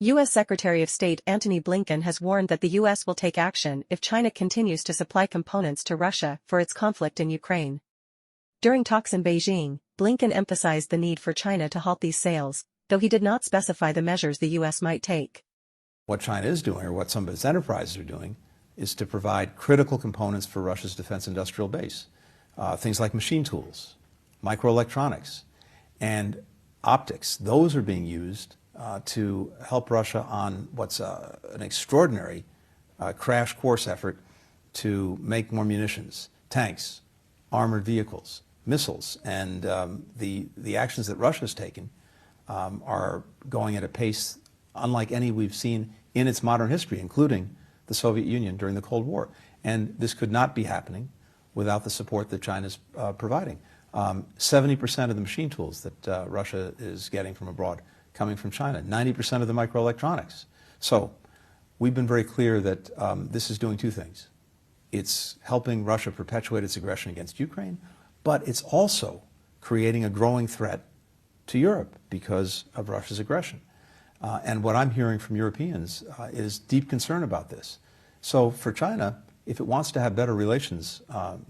U.S. Secretary of State Antony Blinken has warned that the U.S. will take action if China continues to supply components to Russia for its conflict in Ukraine. During talks in Beijing, Blinken emphasized the need for China to halt these sales, though he did not specify the measures the U.S. might take. What China is doing, or what some of its enterprises are doing, is to provide critical components for Russia's defense industrial base. Things like machine tools, microelectronics, and optics. Those are being used to help Russia on what's an extraordinary crash course effort to make more munitions, tanks, armored vehicles, missiles. And the actions that Russia's taken are going at a pace unlike any we've seen in its modern history, including the Soviet Union during the Cold War. And this could not be happening without the support that China's providing. 70% of the machine tools that Russia is getting from abroad coming from China, 90% of the microelectronics. So we've been very clear that this is doing two things. It's helping Russia perpetuate its aggression against Ukraine, but it's also creating a growing threat to Europe because of Russia's aggression. And what I'm hearing from Europeans is deep concern about this. So for China, if it wants to have better relations,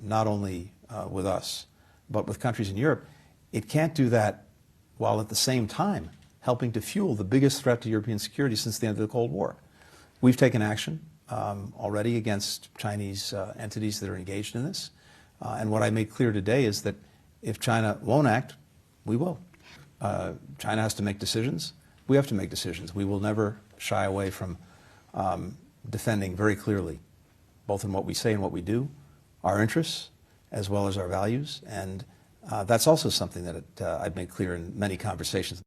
not only with us, but with countries in Europe, it can't do that while at the same time helping to fuel the biggest threat to European security since the end of the Cold War. We've taken action already against Chinese entities that are engaged in this. And what I made clear today is that if China won't act, we will. China has to make decisions. We have to make decisions. We will never shy away from defending very clearly, both in what we say and what we do, our interests as well as our values. And that's also something that I've made clear in many conversations.